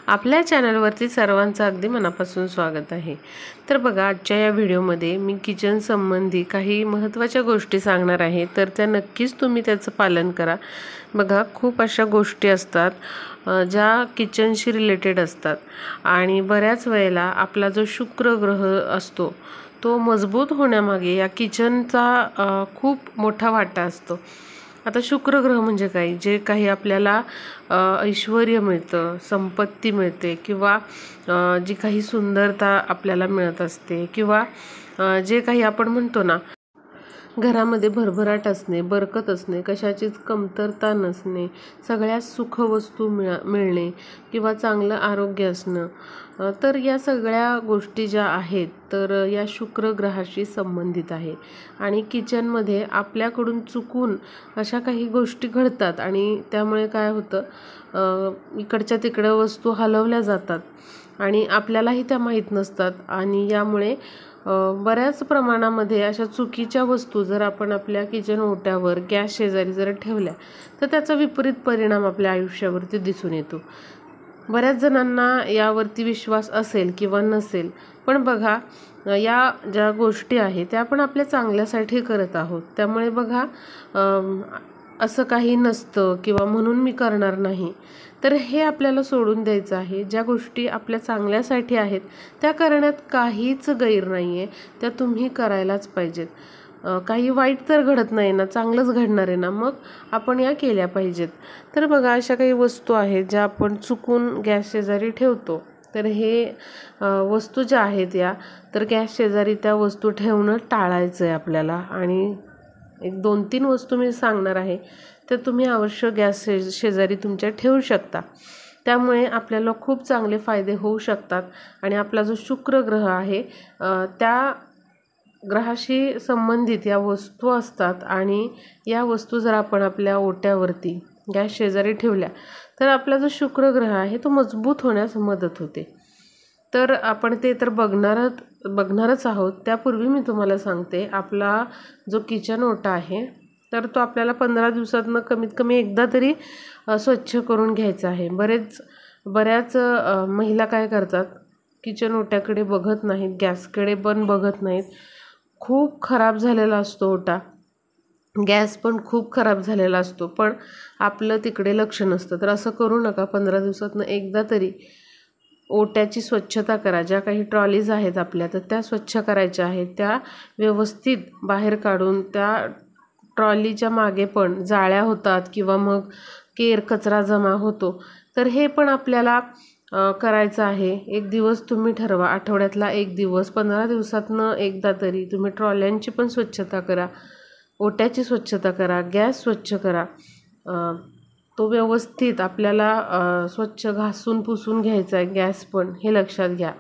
आपल्या चॅनलवरती सर्वांचं अगदी मनापासून स्वागत आहे। तर बघा, आजच्या या व्हिडिओमध्ये मी किचन संबंधी काही महत्त्वाच्या गोष्टी सांगणार आहे, तर त्या नक्कीच तुम्ही त्याचं पालन करा। बघा, खूप अशा गोष्टी असतात ज्या किचनशी रिलेटेड असतात आणि बऱ्याच वेळेला आपला जो शुक्र ग्रह असतो तो मजबूत होण्यामागे या किचनचा खूप मोठा वाटा असतो। आता शुक्र ग्रह म्हणजे काय, जे काही आपल्याला ऐश्वर्य मिळतं, संपत्ती मिळते किंवा जी काही सुंदरता आपल्याला मिळत असते किंवा जे काही आपण म्हणतो ना, घरामध्ये भरभराट असणे, बरकत असणे, कशाचीच कमतरता नसणे, सगळ्या सुखवस्तू मिळणे किंवा चांगलं आरोग्य असणं, तर या सगळ्या गोष्टी ज्या आहेत तर या शुक्र ग्रहाशी संबंधित आहे। आणि किचनमध्ये आपल्याकडून चुकून अशा काही गोष्टी घडतात आणि त्यामुळे काय होतं, इकडच्या तिकडं वस्तू हलवल्या जातात आणि आपल्यालाही त्या माहीत नसतात आणि यामुळे बऱ्याच प्रमाणामध्ये अशा चुकीच्या वस्तू जर आपण आपल्या किचन ओट्यावर गॅस शेजारी जर ठेवल्या तर त्याचा विपरीत परिणाम आपल्या आयुष्यावरती दिसून येतो। बऱ्याच जणांना यावरती विश्वास असेल किंवा नसेल, पण बघा, या ज्या गोष्टी आहेत त्या आपण आपल्या चांगल्यासाठी करत आहोत। त्यामुळे बघा, असं काही नसतं किंवा म्हणून मी करणार नाही, तर हे आपल्याला सोडून द्यायचं आहे। ज्या गोष्टी आपल्या चांगल्यासाठी आहेत त्या करण्यात काहीच गैर नाही आहे, त्या तुम्ही करायलाच पाहिजेत। काही वाईट तर घडत नाही ना, चांगलंच घडणार आहे ना, मग आपण या केल्या पाहिजेत। तर बघा, अशा काही वस्तू आहेत ज्या आपण चुकून गॅस शेजारी ठेवतो, तर हे वस्तू ज्या आहेत या तर गॅस शेजारी त्या वस्तू ठेवणं टाळायचं आहे आपल्याला। आणि एक 2-3 वस्तू मी सांगणार आहे, तर तुम्ही अवश्य गॅस शेजारी तुमच्या ठेवू शकता। त्यामुळे आपल्याला खूप चांगले फायदे होऊ शकतात आणि आपला जो शुक्र ग्रह आहे त्या ग्रहाशी संबंधित या वस्तू असतात आणि या वस्तू जर आपण आपल्या ओट्यावरती गॅस शेजारी ठेवल्या तर आपला जो शुक्र ग्रह आहे तो मजबूत होण्यास मदत होते। तर आपण ते तर बघणारच आहोत। त्यापूर्वी मी तुम्हाला सांगते, आपला जो किचन ओटा आहे तर तो आपल्याला 15 दिवसातनं कमीत कमी एकदा तरी स्वच्छ करून घ्यायचा आहे। बऱ्याच महिला काय करतात, किचन ओट्याकडे बघत नाहीत, गॅसकडे पण बघत नाहीत। खूप खराब झालेला असतो ओटा, गॅस पण खूप खराब झालेला असतो, पण आपलं तिकडे लक्ष नसतं। तर असं करू नका, 15 दिवसातनं एकदा तरी ओट्याची स्वच्छता करा। ज्या काही ट्रॉलीज आहेत आपल्या तर त्या स्वच्छ करायच्या आहेत, त्या व्यवस्थित बाहेर काढून, त्या ट्रॉलीच्या मागे पण जाळ्या होतात किंवा मग कचरा जमा होतो, तर हे पण आपल्याला करायचं आहे। एक दिवस तुम्ही ठरवा, आठवड्यातला एक दिवस, 15 दिवसातनं एकदा तरी तुम्ही ट्रॉल्यांची पण स्वच्छता करा, ओट्याची स्वच्छता करा, गॅस स्वच्छ करा। तो व्यवस्थित आपल्याला स्वच्छ घासून पुसून घ्यायचा आहे गॅस पण, हे लक्षात घ्या।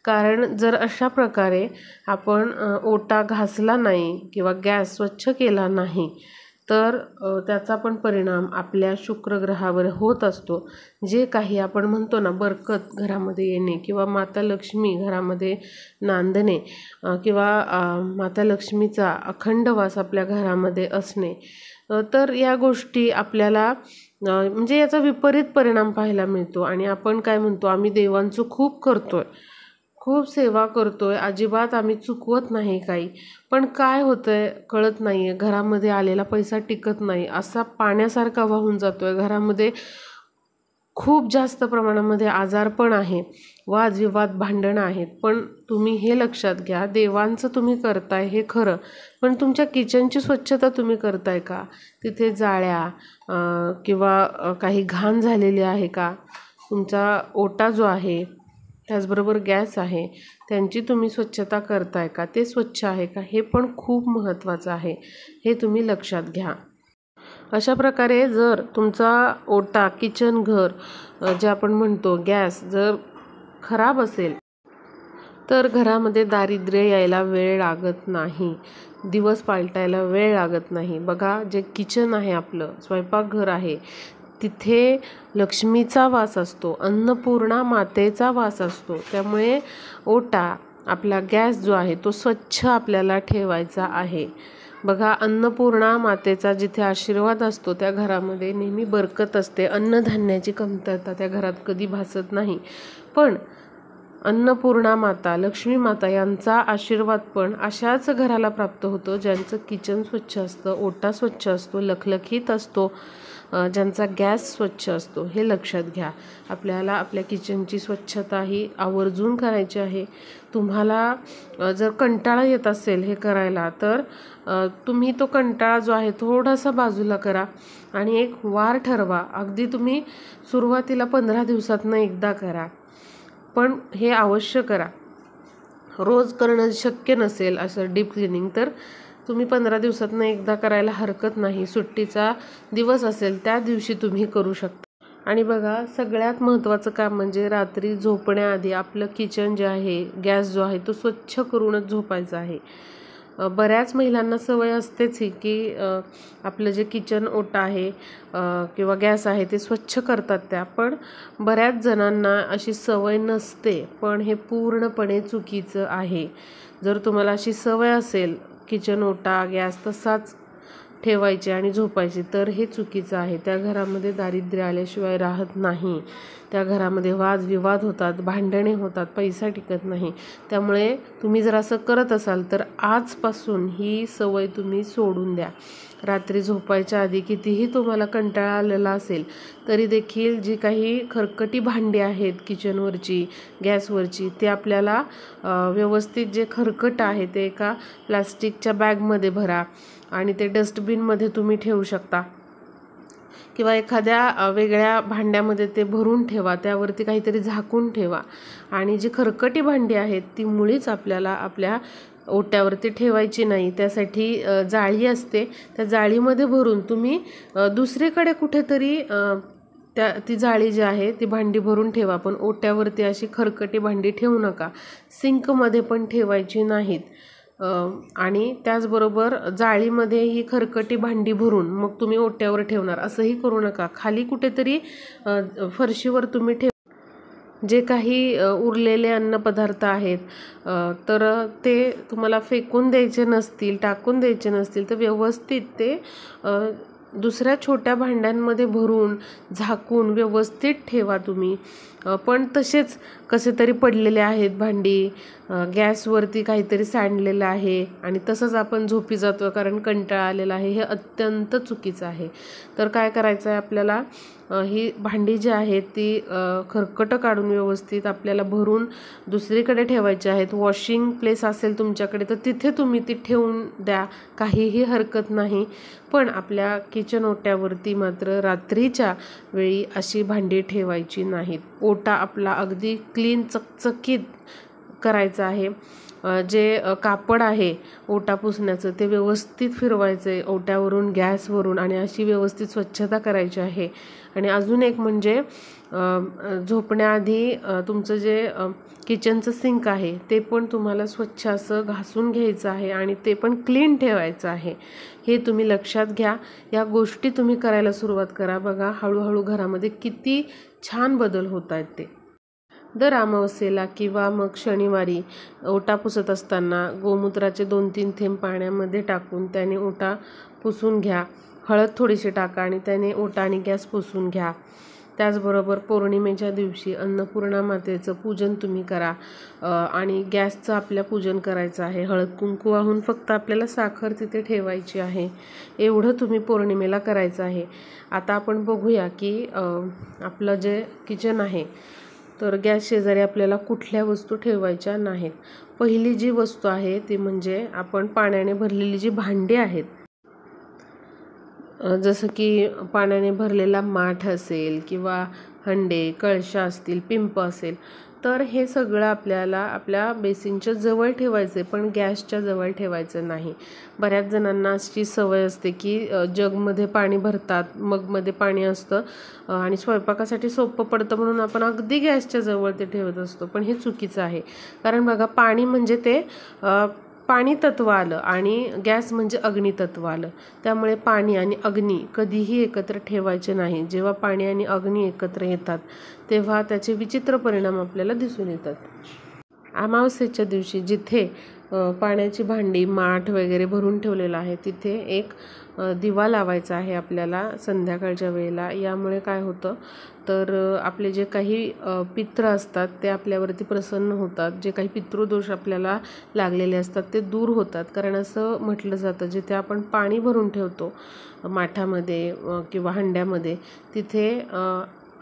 कारण जर अशा प्रकारे आपण ओटा घासला नाही किंवा गॅस स्वच्छ केला नाही तर त्याचा पण परिणाम आपल्या शुक्र ग्रहावर होत असतो। जे काही आपण म्हणतो ना, बरकत घरामध्ये येणे किंवा माता लक्ष्मी घरामध्ये नांदणे किंवा माता लक्ष्मीचा अखंड वास आपल्या घरामध्ये असणे, तर या गोष्टी आपल्याला म्हणजे याचा विपरीत परिणाम पाहायला मिळतो। आणि आपण काय म्हणतो, आम्ही देवांचं खूप करतोय, खूप सेवा करतोय, अजिबात आम्ही चुकवत नाही काही, पण काय होतंय कळत नाही आहे, घरामध्ये आलेला पैसा टिकत नाही, असा पाण्यासारखा वाहून जातोय। घरामध्ये खूप जास्त प्रमाणामध्ये आजारपण आहे, वादविवाद, भांडणं आहेत। पण तुम्ही हे लक्षात घ्या, देवांचं तुम्ही करताय हे खरं, पण तुमच्या किचनची स्वच्छता तुम्ही करताय का? तिथे जाळ्या किंवा काही घाण झालेली आहे का? तुमचा ओटा जो आहे, त्याचबरोबर गॅस आहे, त्यांची तुम्ही स्वच्छता करताय का? ते स्वच्छ आहे का? हे पण खूप महत्त्वाचं आहे, हे तुम्ही लक्षात घ्या। अशा प्रकारे जर तुमचा ओटा, किचन घर, जे आपण म्हणतो गॅस जर खराब असेल तर घरामध्ये दारिद्र्य यायला वेळ लागत नाही, दिवस पालटायला वेळ लागत नाही। बघा, जे किचन आहे आपलं, स्वयंपाकघर आहे, तिथे लक्ष्मीचा वास असतो, अन्नपूर्णा मातेचा वास असतो। त्यामुळे ओटा, आपला गॅस जो आहे तो स्वच्छ आपल्याला ठेवायचा आहे। बघा, अन्नपूर्णा मातेचा जिथे आशीर्वाद असतो त्या घरामध्ये नेहमी बरकत असते. अन्नधान्याची कमतरता त्या घरात कधी भासत नाही. पण अन्नपूर्णा माता, लक्ष्मी माता यांचा आशीर्वाद पण अशाच घराला प्राप्त होतो ज्यांचं किचन स्वच्छ असतं, ओटा स्वच्छ असतो, लखलखीत असतो, ज्यांचा गॅस स्वच्छ असतो. हे लक्षात घ्या. आपल्याला आपल्या किचनची स्वच्छता ही आवर्जून करायची आहे. तुम्हाला जर कंटाळा येत असेल हे करायला, तर तुम्ही तो कंटाळा जो आहे थोडासा बाजूला करा आणि एक वार ठरवा. अगदी तुम्ही सुरुवातीला 15 दिवसातनं एकदा करा, पण हे अवश्य करा. रोज करणं शक्य नसेल असं डीप क्लिनिंग, तर तुम्ही 15 दिवसातनं एकदा करायला हरकत नाही. सुट्टीचा दिवस असेल त्या दिवशी तुम्ही करू शकता. आणि बघा, सगळ्यात महत्त्वाचं काम म्हणजे रात्री झोपण्याआधी आपलं किचन जे आहे, गॅस जो आहे तो स्वच्छ करूनच झोपायचा आहे. बऱ्याच महिलांना सवय असतेच ही की आपलं जे किचन ओटा आहे किंवा गॅस आहे ते स्वच्छ करतात त्या, पण बऱ्याच जणांना अशी सवय नसते. पण हे पूर्णपणे चुकीचं आहे. जर तुम्हाला अशी सवय असेल किचन ओटा गॅस तसाच ठेवायचे आणि झोपायचे, तर हे चुकीचं आहे. त्या घरामध्ये दारिद्र्य आल्याशिवाय राहत नाही. त्या घरामध्ये वादविवाद होतात, भांडणे होतात, पैसा टिकत नाही. त्यामुळे तुम्ही जर असं करत असाल तर आजपासून ही सवय तुम्ही सोडून द्या. रात्री झोपायच्या आधी कितीही तुम्हाला कंटाळा आलेला असेल तरी देखील जी काही खरकटी भांडी आहेत किचनवरची, गॅसवरची, ते आपल्याला व्यवस्थित जे खरकट आहे ते एका प्लास्टिकच्या बॅगमध्ये भरा आणि ते डस्टबिनमध्ये तुम्ही ठेवू शकता किंवा एखाद्या वेगळ्या भांड्यामध्ये ते भरून ठेवा, त्यावरती काहीतरी झाकून ठेवा. आणि जी खरकटी भांडी आहेत ती मुळीच आपल्याला आपल्या ओट्यावरती ठेवायची नाही. त्यासाठी जाळी असते, त्या जाळीमध्ये भरून तुम्ही दुसरीकडे कुठेतरी ती जाळी जी आहे ती भांडी भरून ठेवा. पण ओट्यावरती अशी खरकटी भांडी ठेवू नका. सिंकमध्ये पण ठेवायची नाहीत. आणि त्याचबरोबर जाळीमध्ये ही खरकटी भांडी भरून मग तुम्ही ओट्यावर ठेवणार असंही करू नका. खाली कुठेतरी फरशीवर तुम्ही ठेवा. जे काही उरलेले अन्नपदार्थ आहेत तर ते तुम्हाला फेकून द्यायचे नसतील, टाकून द्यायचे नसतील, तर व्यवस्थित ते दुसऱ्या छोट्या भांड्यांमध्ये भरून झाकून व्यवस्थित ठेवा तुम्ही. पण तसेच कसे तरी पडलेले आहेत भांडी, गॅसवरती काहीतरी सांडलेलं आहे आणि तसंच आपण झोपी जातो कारण कंटाळा आलेला आहे, हे अत्यंत चुकीचं आहे. तर काय करायचं आहे आपल्याला, ही भांडी जी आहेत ती खरकटं काढून व्यवस्थित आपल्याला भरून दुसरीकडे ठेवायची आहेत. वॉशिंग प्लेस असेल तुमच्याकडे तर तिथे तुम्ही ती ठेवून द्या, काहीही हरकत नाही. पण आपल्या किचन ओट्यावरती मात्र रात्रीच्या वेळी अशी भांडी ठेवायची नाहीत. ओटा आपला अगदी क्लीन चकचकीत करायचा आहे. जे कापड आहे ओटा पुसण्याचं ते व्यवस्थित फिरवायचं आहे ओट्यावरून, गॅसवरून, आणि अशी व्यवस्थित स्वच्छता करायची आहे. आणि अजून एक म्हणजे झोपण्याआधी तुमचं जे किचनचं सिंक आहे ते पण तुम्हाला स्वच्छ असं घासून घ्यायचं आहे आणि ते पण क्लीन ठेवायचं आहे. हे तुम्ही लक्षात घ्या. या गोष्टी तुम्ही करायला सुरुवात करा. बघा, हळूहळू घरामध्ये किती छान बदल होत आहेत ते. दर अमावस्येला किंवा मग शनिवारी ओटा पुसत असताना गोमूत्राचे 2-3 थेंब पाण्यामध्ये टाकून त्याने ओटा पुसून घ्या. हळद थोडीशी टाका आणि त्याने ओटा आणि गॅस पुसून घ्या. त्याचबरोबर पौर्णिमेच्या दिवशी अन्नपूर्णा मातेचं पूजन तुम्ही करा आणि गॅसचं आपल्या पूजन करायचं आहे. हळद कुंकू वाहून फक्त आपल्याला साखर तिथे ठेवायची आहे. एवढं तुम्ही पौर्णिमेला करायचं आहे. आता आपण बघूया की आपलं जे किचन आहे तर गॅस शेजारी आपल्याला कुठल्या वस्तू ठेवायच्या नाहीत. पहिली जी वस्तू आहे ती म्हणजे आपण पाण्याने भरलेली जी भांडी आहेत, जसं की पाण्याने भरलेला माठ असेल किंवा हंडे, कळशा असतील, पिंप असेल, तर हे सगळं आपल्याला आपल्या बेसिनच्या जवळ ठेवायचं आहे, पण गॅसच्या जवळ ठेवायचं नाही. बऱ्याच जणांना अशी सवय असते की जगमध्ये पाणी भरतात, मगमध्ये पाणी असतं आणि स्वयंपाकासाठी सोपं पडतं म्हणून आपण अगदी गॅसच्या जवळ ते ठेवत असतो. पण हे चुकीचं आहे. कारण बघा, पाणी म्हणजे ते पाणी तत्व आलं आणि गॅस म्हणजे अग्नितत्व आलं. त्यामुळे पाणी आणि अग्नी कधीही एकत्र ठेवायचे नाही. जेव्हा पाणी आणि अग्नी एकत्र येतात तेव्हा त्याचे विचित्र परिणाम आपल्याला दिसून येतात. अमावस्येच्या दिवशी जिथे पाण्याची भांडी, माठ वगैरे भरून ठेवलेलं आहे, तिथे एक दिवा लावायचा आहे आपल्याला संध्याकाळच्या वेळेला. यामुळे काय होतं तर आपले जे काही पित्र असतात ते आपल्यावरती प्रसन्न होतात. जे काही पितृदोष आपल्याला लागलेले असतात ते दूर होतात. कारण असं म्हटलं जातं जिथे आपण पाणी भरून ठेवतो माठामध्ये किंवा हंड्यामध्ये, तिथे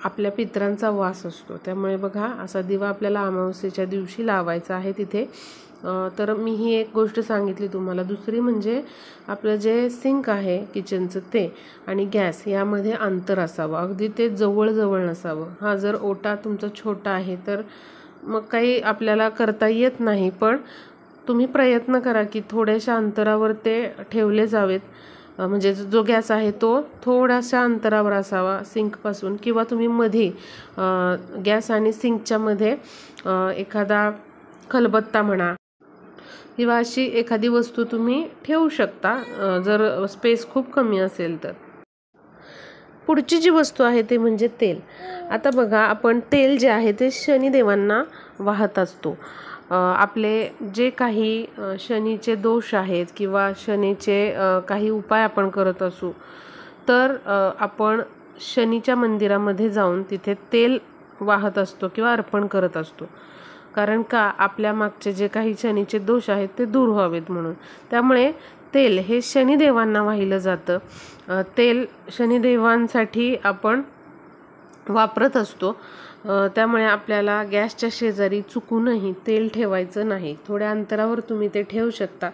आपल्या पितरांचा वास असतो. त्यामुळे बघा असा दिवा आपल्याला अमावस्येच्या दिवशी लावायचा आहे तिथे. तर मी ही एक गोष्ट सांगितली तुम्हाला. दुसरी म्हणजे आपलं जे सिंक आहे किचनचं ते आणि गॅस यामध्ये अंतर असावं, अगदी ते जवळ नसावं. हा जर ओटा तुमचा छोटा आहे तर मग काही आपल्याला करता येत नाही, पण तुम्ही प्रयत्न करा की थोड्याशा अंतरावर ते ठेवले जावेत. म्हणजे जो गॅस आहे तो थोड्याशा अंतरावर असावा सिंकपासून, किंवा तुम्ही मध्ये गॅस आणि सिंकच्या मध्ये एखादा खलबत्ता म्हणा किंवा अशी एखादी वस्तू तुम्ही ठेवू शकता जर स्पेस खूप कमी असेल तर. पुढची जी वस्तू आहे ते म्हणजे तेल. आता बघा आपण तेल जे आहे ते शनिदेवांना वाहत असतो. आपले जे काही शनीचे दोष आहेत किंवा शनीचे काही उपाय आपण करत असू तर आपण शनीच्या मंदिरामध्ये जाऊन तिथे तेल वाहत असतो किंवा अर्पण करत असतो. कारण का आपल्या मागचे जे काही शनीचे दोष आहेत ते दूर व्हावेत म्हणून. त्यामुळे तेल हे शनिदेवांना वाहिलं जातं. तेल शनिदेवांसाठी आपण वापरत असतो. त्यामुळे आपल्याला गॅसच्या शेजारी चुकूनही तेल ठेवायचं नाही. थोड्या अंतरावर तुम्ही ते ठेवू शकता.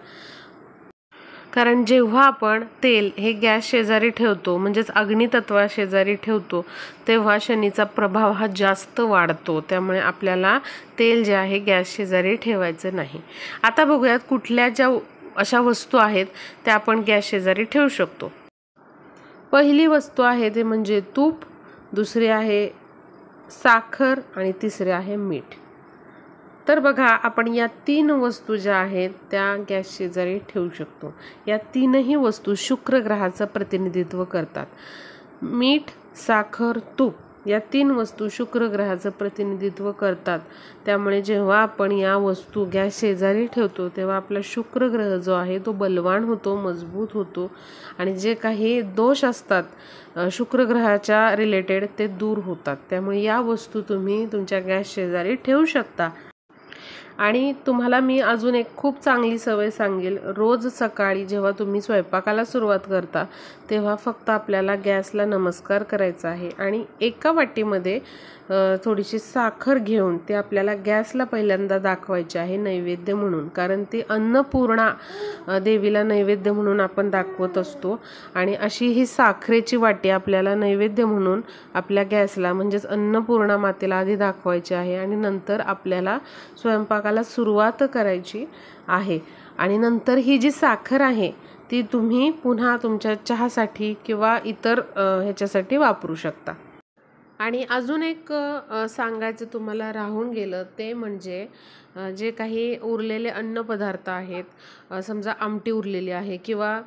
कारण जेव्हा आपण तेल हे गॅस शेजारी ठेवतो म्हणजेच अग्नितत्वा शेजारी ठेवतो तेव्हा शनीचा प्रभाव हा जास्त वाढतो. त्यामुळे आपल्याला तेल जे आहे गॅस शेजारी ठेवायचं नाही. आता बघूयात कुठल्या ज्या अशा वस्तू आहेत त्या आपण गॅस शेजारी ठेवू शकतो. पहिली वस्तू आहे ते म्हणजे तूप, दुसरी आहे साखर आणि तिसरे आहे मीठ. तर बघा आपण या 3 वस्तू ज्या आहेत त्या गॅस शेजारी ठेवू शकतो. या 3ही वस्तू शुक्र ग्रहाचं प्रतिनिधित्व करतात. मीठ, साखर, तूप या 3 वस्तू शुक्र ग्रहाचं प्रतिनिधित्व करतात. त्यामुळे जेव्हा आपण या वस्तू गॅस शेजारी ठेवतो तेव्हा आपला शुक्र ग्रह जो आहे तो बलवान होतो, मजबूत होतो आणि जे काही दोष असतात शुक्र ग्रहाच्या रिलेटेड ते दूर होतात. त्यामुळे या वस्तू तुम्ही तुमच्या गॅस शेजारी ठेवू शकता. आणि तुम्हाला मी अजून एक खूप चांगली सवय सांगेल. रोज सकाळी जेव्हा तुम्ही स्वयंपाकाला सुरुवात करता तेव्हा फक्त आपल्याला गॅसला नमस्कार करायचा आहे आणि एका वाटीमध्ये थोडीशी साखर घेऊन ते आपल्याला गॅसला पहिल्यांदा दाखवायचे आहे नैवेद्य म्हणून. कारण ती अन्नपूर्णा देवीला नैवेद्य म्हणून आपण दाखवत असतो. आणि अशी ही साखरेची वाटी आपल्याला नैवेद्य म्हणून आपल्या गॅसला म्हणजेच अन्नपूर्णा मातेला आधी दाखवायची आहे आणि नंतर आपल्याला स्वयंपाकाला सुरुवात करायची आहे. आणि नंतर ही जी साखर आहे ती तुम्ही पुन्हा तुमच्या चहासाठी किंवा इतर ह्याच्यासाठी वापरू शकता. आणि अजून एक सांगायचं तुम्हाला राहून गेलं ते म्हणजे जे काही उरलेले अन्नपदार्थ आहेत, समजा आमटी उरलेली आहे किंवा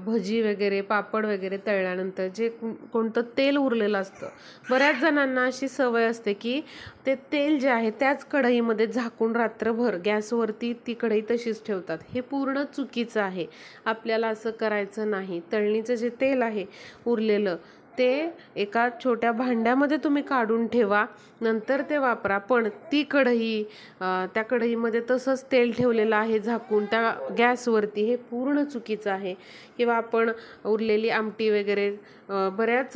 भजी वगैरे, पापड वगैरे तळल्यानंतर जे कोणतं तेल उरलेलं असतं, बऱ्याच जणांना अशी सवय असते की ते तेल जे आहे त्याच कढईमध्ये झाकून रात्रभर गॅसवरती ती कढई तशीच ठेवतात. हे पूर्ण चुकीचं आहे. आपल्याला असं करायचं नाही. तळणीचं जे तेल आहे उरलेलं ते एका छोट्या भांड्यामध्ये तुम्ही काढून ठेवा, नंतर ते वापरा. पण ती कढई त्या कढईमध्ये तसंच तेल ठेवलेलं आहे झाकून त्या गॅसवरती, हे पूर्ण चुकीचं आहे. किंवा आपण उरलेली आमटी वगैरे बऱ्याच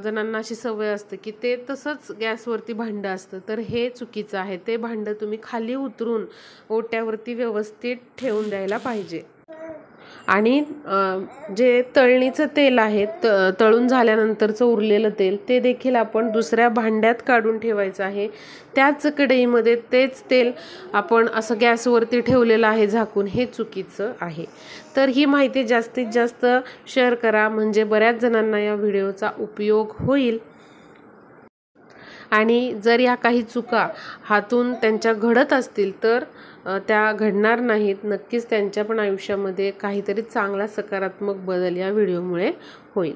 जणांना अशी सवय असते की ते तसंच गॅसवरती भांडं असतं, तर हे चुकीचं आहे. ते भांडं तुम्ही खाली उतरून ओट्यावरती व्यवस्थित ठेवून द्यायला पाहिजे. आणि जे तळणीचं तेल आहे तळून झाल्यानंतरचं उरलेलं तेल ते देखील आपण दुसऱ्या भांड्यात काढून ठेवायचं आहे. त्याच कढईमध्ये तेच तेल आपण असं गॅसवरती ठेवलेलं आहे झाकून, हे चुकीचं आहे. तर ही माहिती जास्तीत जास्त शेअर करा म्हणजे बऱ्याच जणांना या व्हिडिओचा उपयोग होईल. आणि जर या काही चुका हातून त्यांच्या घडत असतील तर त्या घडणार नाहीत. नक्कीच त्यांच्या पण आयुष्यामध्ये काहीतरी चांगला सकारात्मक बदल या व्हिडिओमुळे होईल.